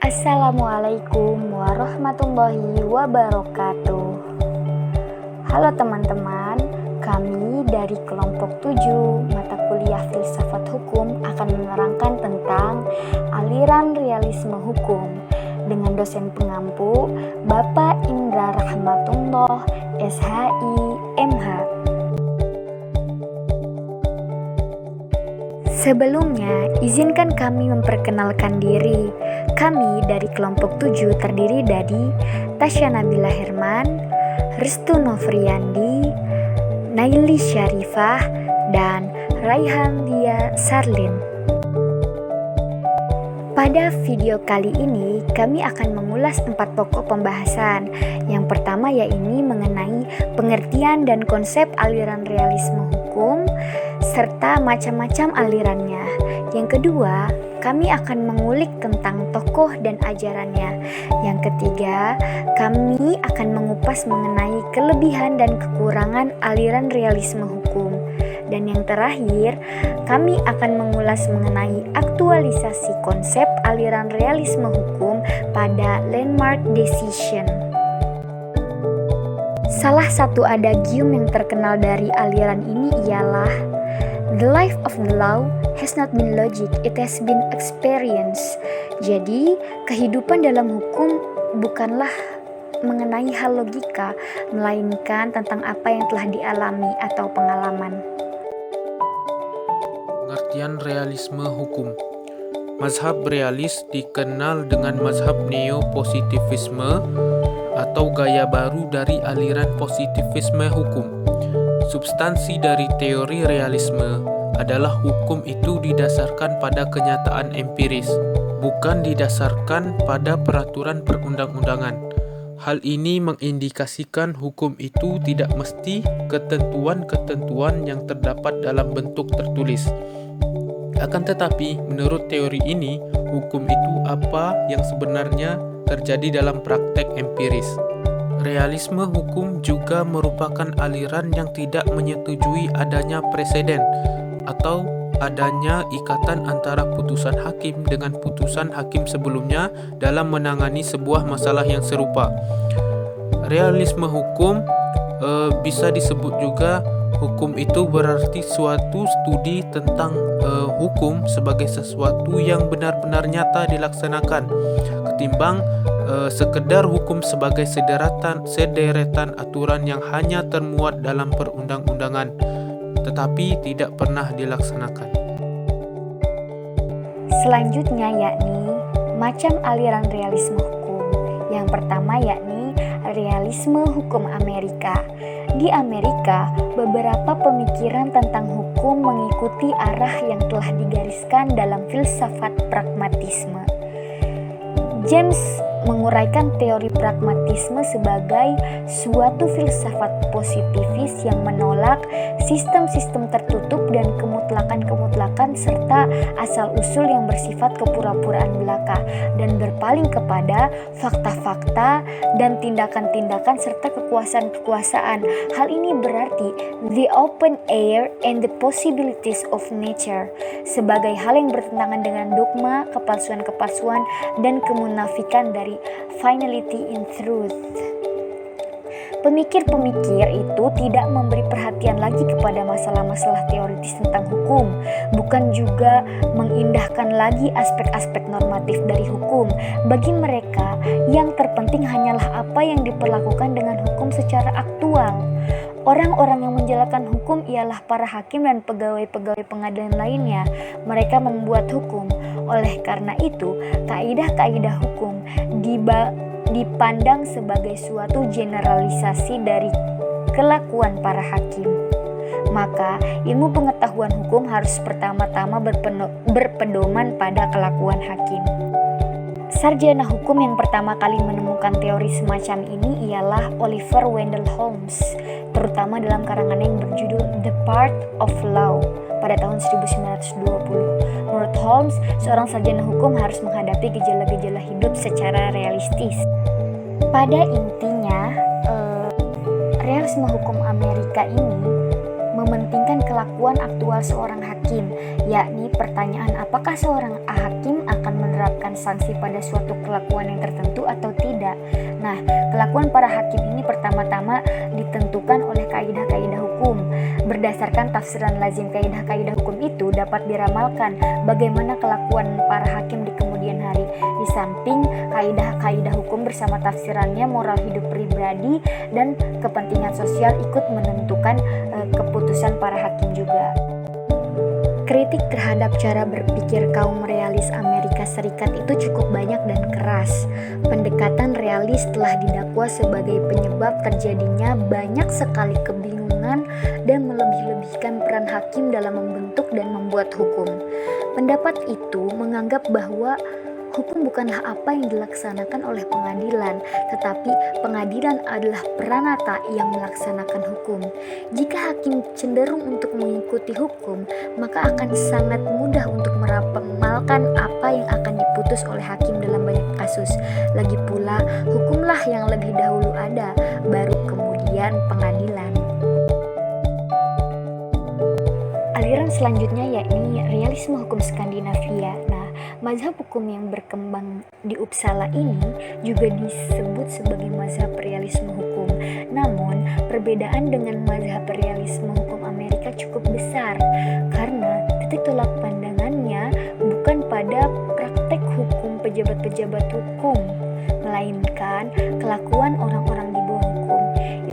Assalamualaikum warahmatullahi wabarakatuh. Halo teman-teman, kami dari kelompok 7 mata kuliah Filsafat Hukum akan menerangkan tentang aliran realisme hukum dengan dosen pengampu Bapak Indra Rahmatullah, SHI, MH. Sebelumnya, izinkan kami memperkenalkan diri. Kami dari kelompok 7 terdiri dari Tasya Nabila Herman, Restu Novriandi, Naili Syarifah, dan Raihan Dia Sarlin. Pada video kali ini, kami akan mengulas 4 pokok pembahasan. Yang pertama yaitu mengenai pengertian dan konsep aliran realisme hukum, serta macam-macam alirannya. Yang kedua, kami akan mengulik tentang tokoh dan ajarannya. Yang ketiga, kami akan mengupas mengenai kelebihan dan kekurangan aliran realisme hukum. Dan yang terakhir, kami akan mengulas mengenai aktualisasi konsep aliran realisme hukum pada landmark decision. Salah satu adagium yang terkenal dari aliran ini ialah "The life of the law has not been logic, it has been experience." Jadi, kehidupan dalam hukum bukanlah mengenai hal logika, melainkan tentang apa yang telah dialami atau pengalaman. Pengertian realisme hukum. Mazhab realis dikenal dengan mazhab neo-positivisme atau gaya baru dari aliran positivisme hukum. Substansi dari teori realisme adalah hukum itu didasarkan pada kenyataan empiris, bukan didasarkan pada peraturan perundang-undangan. Hal ini mengindikasikan hukum itu tidak mesti ketentuan-ketentuan yang terdapat dalam bentuk tertulis. Akan tetapi, menurut teori ini, hukum itu apa yang sebenarnya terjadi dalam praktek empiris. Realisme hukum juga merupakan aliran yang tidak menyetujui adanya preseden atau adanya ikatan antara putusan hakim dengan putusan hakim sebelumnya dalam menangani sebuah masalah yang serupa. Realisme hukum bisa disebut juga hukum itu berarti suatu studi tentang hukum sebagai sesuatu yang benar-benar nyata dilaksanakan ketimbang sekedar hukum sebagai sederetan aturan yang hanya termuat dalam perundang-undangan tetapi tidak pernah dilaksanakan. Selanjutnya yakni macam aliran realisme hukum. Yang pertama yakni realisme hukum Amerika. Di Amerika, beberapa pemikiran tentang hukum mengikuti arah yang telah digariskan dalam filsafat pragmatisme. James menguraikan teori pragmatisme sebagai suatu filsafat positivis yang menolak sistem-sistem tertutup dan kemutlakan-kemutlakan serta asal-usul yang bersifat kepura-puraan belaka dan berpaling kepada fakta-fakta dan tindakan-tindakan serta kekuasaan-kekuasaan. Hal ini berarti the open air and the possibilities of nature sebagai hal yang bertentangan dengan dogma, kepalsuan-kepalsuan dan kemunafikan dari finality in truth. Pemikir-pemikir itu tidak memberi perhatian lagi kepada masalah-masalah teoritis tentang hukum, bukan juga mengindahkan lagi aspek-aspek normatif dari hukum. Bagi mereka, yang terpenting hanyalah apa yang diperlakukan dengan hukum secara aktual. Orang-orang yang menjalankan hukum ialah para hakim dan pegawai-pegawai pengadilan lainnya. Mereka membuat hukum. Oleh karena itu, kaidah-kaidah hukum dipandang sebagai suatu generalisasi dari kelakuan para hakim. Maka, ilmu pengetahuan hukum harus pertama-tama berpedoman pada kelakuan hakim. Sarjana hukum yang pertama kali menemukan teori semacam ini ialah Oliver Wendell Holmes, terutama dalam karangannya yang berjudul The Part of Law pada tahun 1920. Menurut Holmes, seorang sarjana hukum harus menghadapi gejala-gejala hidup secara realistis. Pada intinya, realisme hukum Amerika ini mementingkan kelakuan aktual seorang hakim, yakni pertanyaan apakah seorang hakim akan menerapkan menerapkan sanksi pada suatu kelakuan yang tertentu atau tidak. Nah, kelakuan para hakim ini pertama-tama ditentukan oleh kaidah-kaidah hukum. Berdasarkan tafsiran lazim kaidah-kaidah hukum itu dapat diramalkan bagaimana kelakuan para hakim di kemudian hari. Di samping kaidah-kaidah hukum bersama tafsirannya, moral hidup pribadi dan kepentingan sosial ikut menentukan keputusan para hakim juga. Kritik terhadap cara berpikir kaum realis Amerika Serikat itu cukup banyak dan keras. Pendekatan realis telah didakwa sebagai penyebab terjadinya banyak sekali kebingungan dan melebih-lebihkan peran hakim dalam membentuk dan membuat hukum. Pendapat itu menganggap bahwa hukum bukanlah apa yang dilaksanakan oleh pengadilan, tetapi pengadilan adalah peranata yang melaksanakan hukum. Jika hakim cenderung untuk mengikuti hukum, maka akan sangat mudah untuk meramalkan apa yang akan diputus oleh hakim dalam banyak kasus. Lagi pula, hukumlah yang lebih dahulu ada, baru kemudian pengadilan. Aliran selanjutnya yakni realisme hukum Skandinavia. Mazhab hukum yang berkembang di Uppsala ini juga disebut sebagai mazhab realisme hukum. Namun, perbedaan dengan mazhab realisme hukum Amerika cukup besar karena titik tolak pandangannya bukan pada praktek hukum pejabat-pejabat hukum, melainkan kelakuan orang-orang di bawah hukum.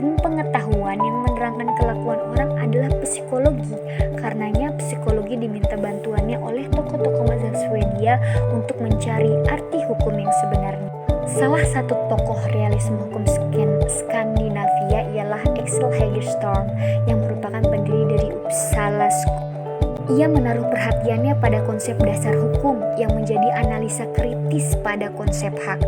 Ilmu pengetahuan yang menerangkan kelakuan orang adalah psikologi. Karenanya psikologi diminta bantuannya oleh tokoh-tokoh mazhab Swedia untuk mencari arti hukum yang sebenarnya. Salah satu tokoh realisme hukum Skandinavia ialah Axel Hagerstorm yang merupakan pendiri dari Uppsala School. Ia menaruh perhatiannya pada konsep dasar hukum yang menjadi analisa kritis pada konsep hak.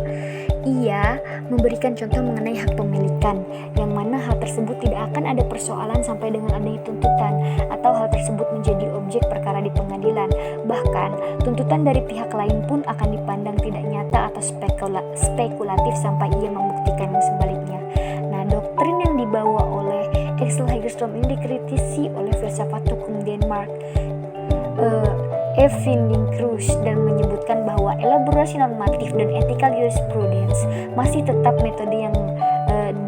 Ia memberikan contoh mengenai hak pemilikan, yang mana hal tersebut tidak akan ada persoalan sampai dengan adanya tuntutan, atau hal tersebut menjadi objek perkara di pengadilan. Bahkan, tuntutan dari pihak lain pun akan dipandang tidak nyata atau spekulatif sampai ia membuktikan yang sebaliknya. Nah, doktrin yang dibawa oleh Axel Hagerstorm ini dikritisi oleh filsafat hukum Denmark, Eyvind Kruse, dan menyebutkan bahwa elaborasi normatif dan ethical jurisprudence masih tetap metode yang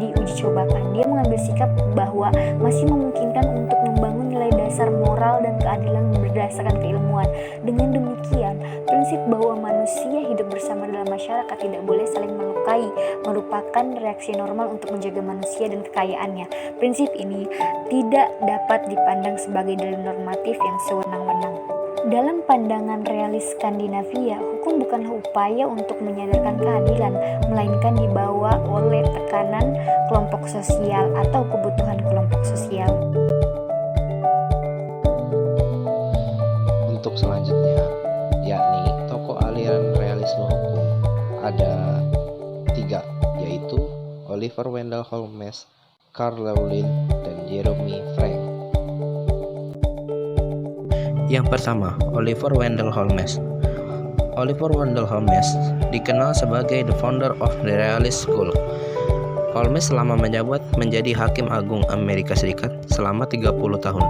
diuji cobakan. Dia mengambil sikap bahwa masih memungkinkan untuk membangun nilai dasar moral dan keadilan berdasarkan keilmuan. Dengan demikian, prinsip bahwa manusia hidup bersama dalam masyarakat tidak boleh saling melukai merupakan reaksi normal untuk menjaga manusia dan kekayaannya. Prinsip ini tidak dapat dipandang sebagai dalil normatif yang sewenang-wenang. Dalam pandangan realis Skandinavia, hukum bukanlah upaya untuk menyadarkan keadilan, melainkan dibawa oleh tekanan kelompok sosial atau kebutuhan kelompok sosial. Untuk selanjutnya, yakni tokoh aliran realisme hukum, ada 3, yaitu Oliver Wendell Holmes, Carl Lewin, dan Jeremy Frank. Yang pertama, Oliver Wendell Holmes. Oliver Wendell Holmes dikenal sebagai the founder of the Realist School. Holmes selama menjabat menjadi Hakim Agung Amerika Serikat selama 30 tahun.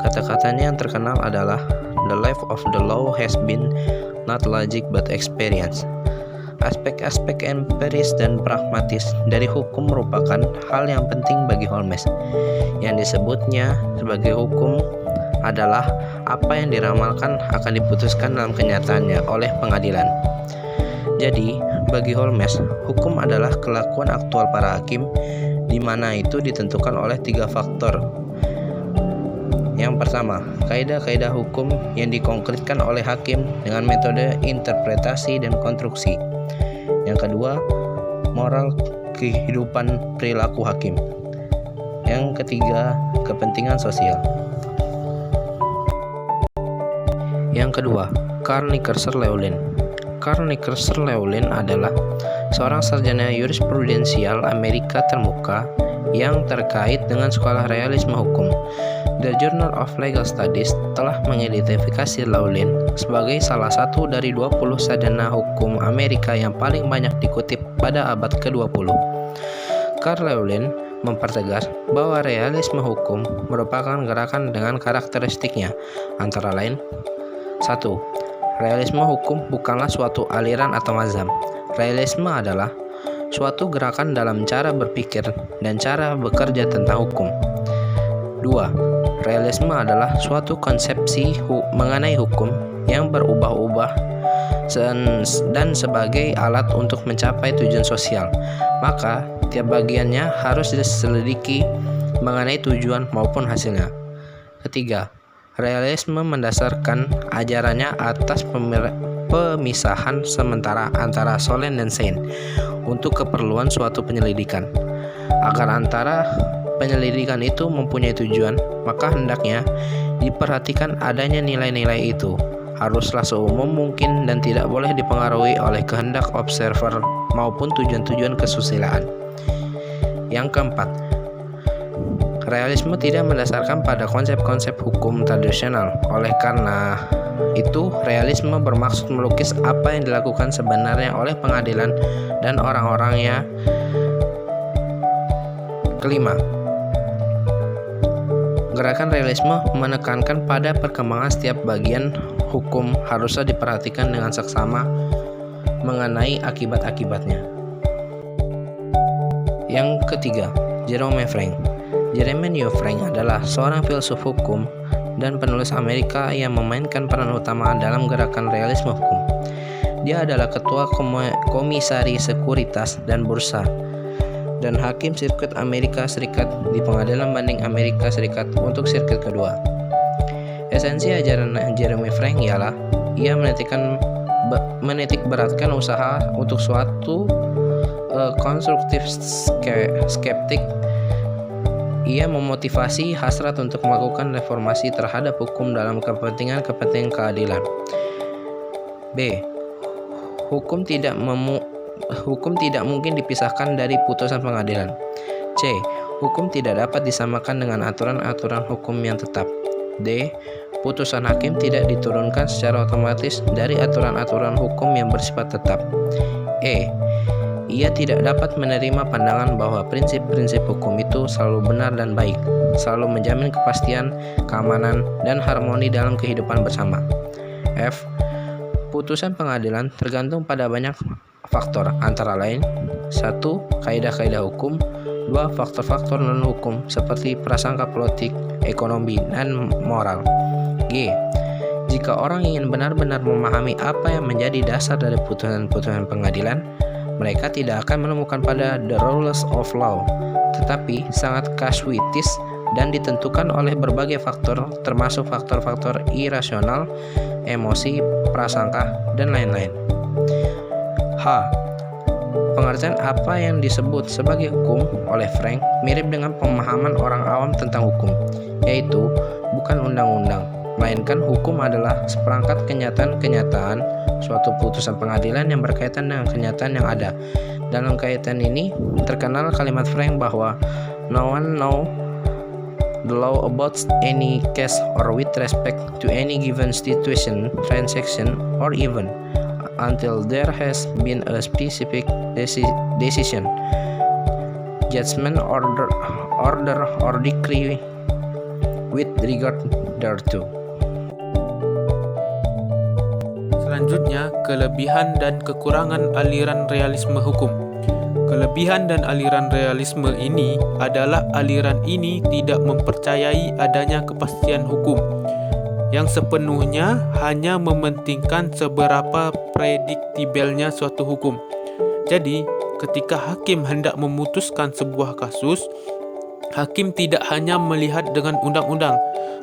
Kata-katanya yang terkenal adalah, "The life of the law has been not logic but experience." Aspek-aspek empiris dan pragmatis dari hukum merupakan hal yang penting bagi Holmes. Yang disebutnya sebagai hukum adalah apa yang diramalkan akan diputuskan dalam kenyataannya oleh pengadilan. Jadi, bagi Holmes, hukum adalah kelakuan aktual para hakim, di mana itu ditentukan oleh 3 faktor. Yang pertama, kaidah-kaidah hukum yang dikonkretkan oleh hakim dengan metode interpretasi dan konstruksi. Yang kedua, moral kehidupan perilaku hakim. Yang ketiga, kepentingan sosial. Yang kedua, Carl Nickerson-Llewellyn. Carl Nickerson-Llewellyn adalah seorang sarjana jurisprudensial Amerika termuka yang terkait dengan sekolah realisme hukum. The Journal of Legal Studies telah mengidentifikasi Llewellyn sebagai salah satu dari 20 sarjana hukum Amerika yang paling banyak dikutip pada abad ke-20. Carl Llewellyn mempertegas bahwa realisme hukum merupakan gerakan dengan karakteristiknya, antara lain: 1. realisme hukum bukanlah suatu aliran atau mazhab. Realisme adalah suatu gerakan dalam cara berpikir dan cara bekerja tentang hukum. 2. Realisme adalah suatu konsepsi mengenai hukum yang berubah-ubah dan sebagai alat untuk mencapai tujuan sosial. Maka, tiap bagiannya harus diselidiki mengenai tujuan maupun hasilnya. 3. Realisme mendasarkan ajarannya atas pemisahan sementara antara solen dan sein untuk keperluan suatu penyelidikan. Agar antara penyelidikan itu mempunyai tujuan, maka hendaknya diperhatikan adanya nilai-nilai itu. Haruslah seumum mungkin dan tidak boleh dipengaruhi oleh kehendak observer maupun tujuan-tujuan kesusilaan. Yang keempat, realisme tidak mendasarkan pada konsep-konsep hukum tradisional. Oleh karena itu, realisme bermaksud melukis apa yang dilakukan sebenarnya oleh pengadilan dan orang-orangnya. Kelima, gerakan realisme menekankan pada perkembangan setiap bagian hukum haruslah diperhatikan dengan seksama mengenai akibat-akibatnya. Yang ketiga, Jerome Frank. Jeremy Frank adalah seorang filsuf hukum dan penulis Amerika yang memainkan peran utama dalam gerakan realisme hukum. Dia adalah ketua Komisari Sekuritas dan Bursa dan hakim sirkuit Amerika Serikat di Pengadilan Banding Amerika Serikat untuk sirkuit kedua. Esensi ajaran Jeremy Frank ialah ia menitik beratkan usaha untuk suatu konstruktif skeptik. Ia memotivasi hasrat untuk melakukan reformasi terhadap hukum dalam kepentingan keadilan. B. Hukum tidak mungkin dipisahkan dari putusan pengadilan. C. Hukum tidak dapat disamakan dengan aturan-aturan hukum yang tetap. D. Putusan hakim tidak diturunkan secara otomatis dari aturan-aturan hukum yang bersifat tetap. E. Ia tidak dapat menerima pandangan bahwa prinsip-prinsip hukum itu selalu benar dan baik, selalu menjamin kepastian, keamanan, dan harmoni dalam kehidupan bersama. F. Putusan pengadilan tergantung pada banyak faktor, antara lain 1. Kaidah-kaidah hukum. 2. Faktor-faktor non-hukum seperti prasangka politik, ekonomi, dan moral. G. Jika orang ingin benar-benar memahami apa yang menjadi dasar dari putusan-putusan pengadilan, mereka tidak akan menemukan pada the rules of law, tetapi sangat kasuitis dan ditentukan oleh berbagai faktor, termasuk faktor-faktor irasional, emosi, prasangka, dan lain-lain. H. Pengertian apa yang disebut sebagai hukum oleh Frank mirip dengan pemahaman orang awam tentang hukum, yaitu bukan undang-undang, melainkan hukum adalah seperangkat kenyataan-kenyataan suatu putusan pengadilan yang berkaitan dengan kenyataan yang ada. Dalam kaitan ini, terkenal kalimat Frank bahwa no one know the law about any case or with respect to any given situation, transaction, or event until there has been a specific decision, judgment, order, or decree with regard thereto. Selanjutnya, kelebihan dan kekurangan aliran realisme hukum. Kelebihan dan aliran realisme ini adalah aliran ini tidak mempercayai adanya kepastian hukum yang sepenuhnya hanya mementingkan seberapa prediktibelnya suatu hukum. Jadi, ketika hakim hendak memutuskan sebuah kasus, hakim tidak hanya melihat dengan undang-undang,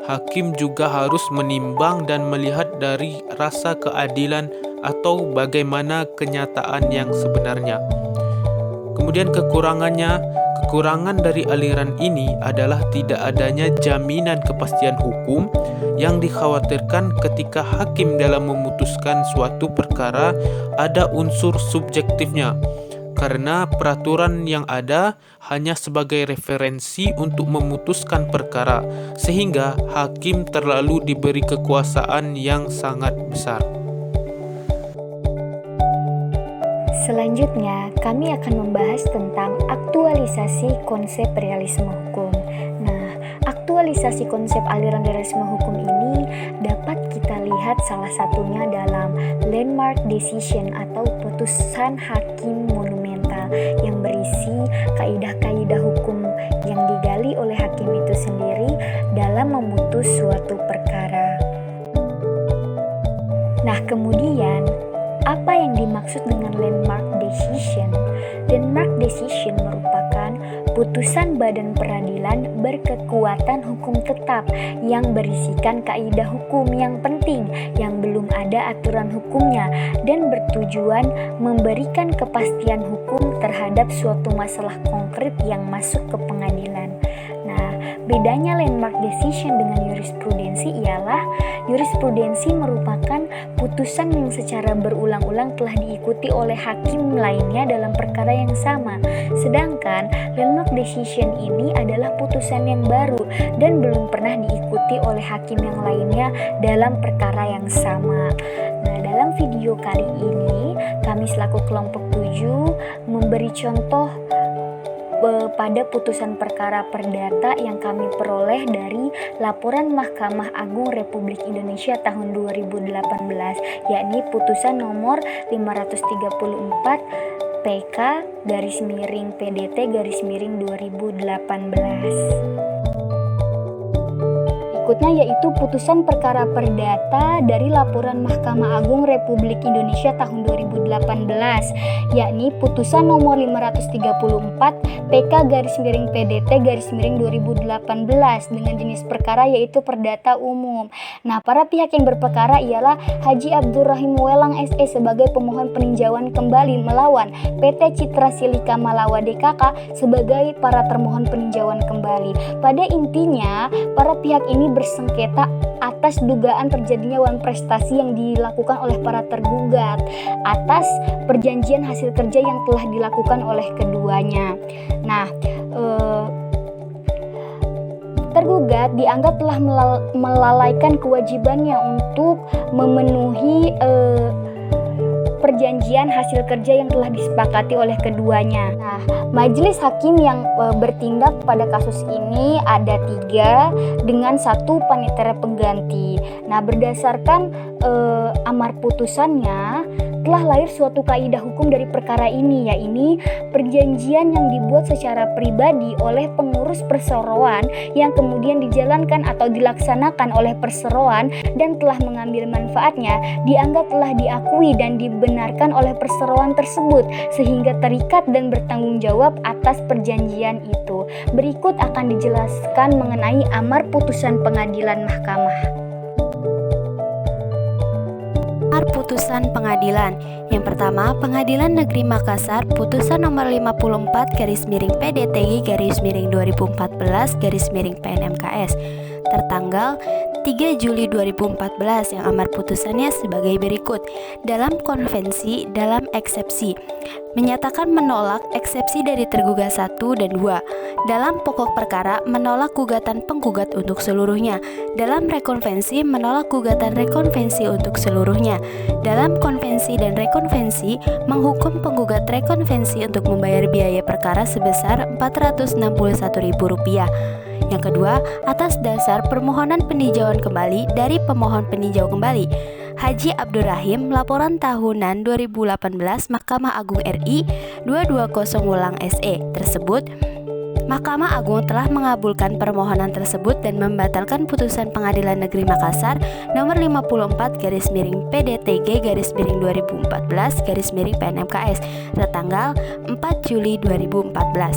hakim juga harus menimbang dan melihat dari rasa keadilan atau bagaimana kenyataan yang sebenarnya. Kemudian kekurangan dari aliran ini adalah tidak adanya jaminan kepastian hukum yang dikhawatirkan ketika hakim dalam memutuskan suatu perkara ada unsur subjektifnya, karena peraturan yang ada hanya sebagai referensi untuk memutuskan perkara, sehingga hakim terlalu diberi kekuasaan yang sangat besar. Selanjutnya, kami akan membahas tentang aktualisasi konsep realisme hukum. Nah, aktualisasi konsep aliran realisme hukum ini dapat kita lihat lihat salah satunya dalam landmark decision atau putusan hakim monumental yang berisi kaidah-kaidah hukum yang digali oleh hakim itu sendiri dalam memutus suatu perkara. Nah, kemudian apa yang dimaksud dengan landmark decision? Landmark decision merupakan putusan badan peradilan berkekuatan hukum tetap yang berisikan kaidah hukum yang penting yang belum ada aturan hukumnya dan bertujuan memberikan kepastian hukum terhadap suatu masalah konkret yang masuk ke pengadilan. Nah, bedanya landmark decision dengan jurisprudensi ialah jurisprudensi merupakan putusan yang secara berulang-ulang telah diikuti oleh hakim lainnya dalam perkara yang sama. Sedangkan landmark decision ini adalah putusan yang baru dan belum pernah diikuti oleh hakim yang lainnya dalam perkara yang sama. Nah, dalam video kali ini kami selaku kelompok 7 memberi contoh pada putusan perkara perdata yang kami peroleh dari laporan Mahkamah Agung Republik Indonesia tahun 2018, yakni putusan nomor 534 PK-PDT-2018. Berikutnya yaitu putusan perkara perdata dari laporan Mahkamah Agung Republik Indonesia tahun 2018, yakni putusan nomor 534 PK-PDT-2018 dengan jenis perkara yaitu perdata umum. Nah, para pihak yang berperkara ialah Haji Abdurrahim Welang SE sebagai pemohon peninjauan kembali melawan PT Citra Silika Malawa DKK sebagai para termohon peninjauan kembali. Pada intinya, para pihak ini bersengketa atas dugaan terjadinya wan prestasi yang dilakukan oleh para tergugat atas perjanjian hasil kerja yang telah dilakukan oleh keduanya. Nah, tergugat dianggap telah melalaikan kewajibannya untuk memenuhi perjanjian hasil kerja yang telah disepakati oleh keduanya. Nah, majelis hakim yang bertindak pada kasus ini ada 3 dengan 1 panitera pengganti. Nah, berdasarkan amar putusannya telah lahir suatu kaidah hukum dari perkara ini, yaitu perjanjian yang dibuat secara pribadi oleh pengurus perseroan yang kemudian dijalankan atau dilaksanakan oleh perseroan dan telah mengambil manfaatnya dianggap telah diakui dan dibenarkan oleh perseroan tersebut sehingga terikat dan bertanggung jawab atas perjanjian itu. Berikut akan dijelaskan mengenai amar putusan pengadilan mahkamah. Putusan pengadilan. Yang pertama, Pengadilan Negeri Makassar, putusan nomor 54/PDTI/2014/PNMKS tertanggal 3 Juli 2014 yang amar putusannya sebagai berikut. Dalam konvensi, dalam eksepsi, menyatakan menolak eksepsi dari tergugat 1 dan 2. Dalam pokok perkara, menolak gugatan penggugat untuk seluruhnya. Dalam rekonvensi, menolak gugatan rekonvensi untuk seluruhnya. Dalam konvensi dan rekonvensi, menghukum penggugat rekonvensi untuk membayar biaya perkara sebesar Rp461.000. Yang kedua, atas dasar permohonan peninjauan kembali dari pemohon peninjau kembali Haji Abdurrahim, laporan tahunan 2018 Mahkamah Agung RI 220 Welang SE tersebut, Mahkamah Agung telah mengabulkan permohonan tersebut dan membatalkan putusan Pengadilan Negeri Makassar nomor 54/PDTG/2014/PNMKS tertanggal 4 Juli 2014.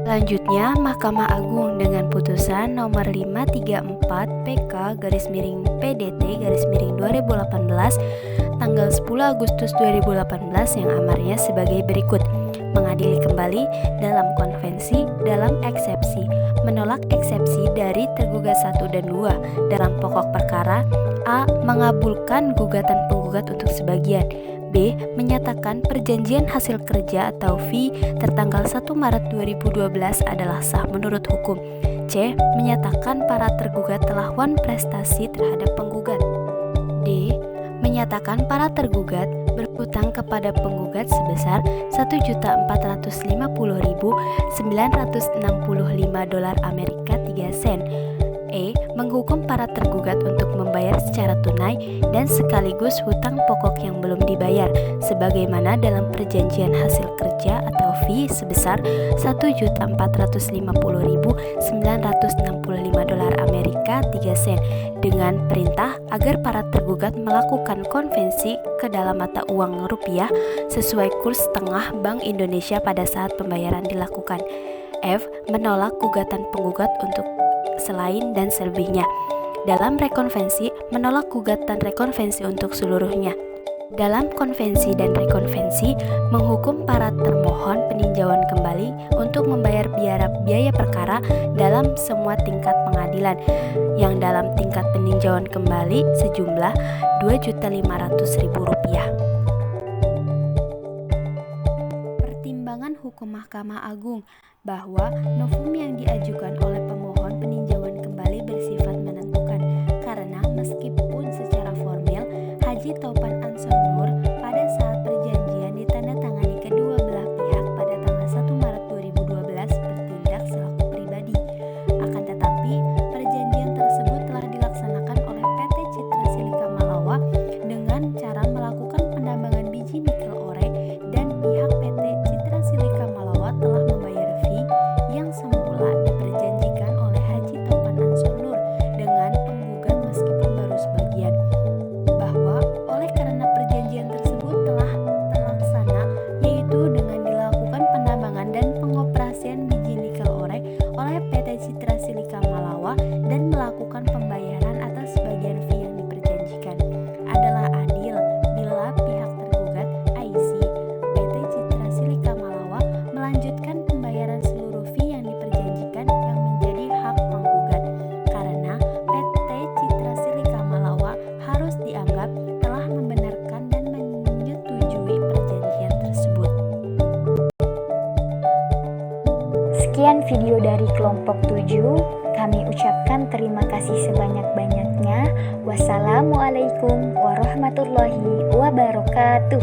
Selanjutnya, Mahkamah Agung dengan putusan nomor 534 PK/PDT/2018 tanggal 10 Agustus 2018 yang amarnya sebagai berikut. Mengadili kembali dalam konvensi, dalam eksepsi, menolak eksepsi dari tergugat 1 dan 2 dalam pokok perkara. A. Mengabulkan gugatan penggugat untuk sebagian. B. Menyatakan perjanjian hasil kerja atau fee tertanggal 1 Maret 2012 adalah sah menurut hukum. C. Menyatakan para tergugat telah wan prestasi terhadap penggugat. D. Menyatakan para tergugat berhutang kepada penggugat sebesar $1.450.965 $3. E. menghukum para tergugat untuk membayar secara tunai dan sekaligus hutang pokok yang belum dibayar, sebagaimana dalam perjanjian hasil kerja atau fee sebesar $1.450.965 dengan perintah agar para tergugat melakukan konvensi ke dalam mata uang rupiah sesuai kurs tengah Bank Indonesia pada saat pembayaran dilakukan. F. Menolak gugatan penggugat untuk selain dan selebihnya. Dalam rekonvensi, menolak gugatan rekonvensi untuk seluruhnya. Dalam konvensi dan rekonvensi, menghukum para termohon peninjauan kembali untuk membayar biaya perkara dalam semua tingkat pengadilan, yang dalam tingkat peninjauan kembali sejumlah Rp2.500.000. Pertimbangan hukum Mahkamah Agung bahwa novum yang diajukan oleh pemohon peninjauan kembali bersifat menentukan, karena meskipun secara formil Haji Taufan Ansor Nur pada saat perjanjian ditandatangani kedua belah pihak pada tanggal 1 Maret 2012 bertindak selaku pribadi, akan tetapi perjanjian tersebut telah dilaksanakan oleh PT Citra Silika Malawa dengan cara melakukan penambangan biji nikel ore, dan pihak PT Citra Silika Malawa telah membayar fee yang semula diperjanjikan oleh Haji Taufan Ansor Nur dengan penggugat meskipun baru sebagian, bahwa oleh karena perjanjian tersebut telah terlaksana, yaitu dengan dilakukan penambangan dan pengoperasian biji nikel ore oleh PT Citra Silika Malawa dan melakukan pembayaran atas sebagian fee yang diperjanjikan, adalah adil bila pihak tergugat IC PT Citra Silika Malawa melanjutkan pembayaran seluruh fee yang diperjanjikan yang menjadi hak penggugat, karena PT Citra Silika Malawa harus dianggap telah membenarkan dan menyetujui perjanjian tersebut. Sekian video dari kelompok 7. Kami ucapkan terima kasih sebanyak-banyaknya. Wassalamualaikum warahmatullahi wabarakatuh.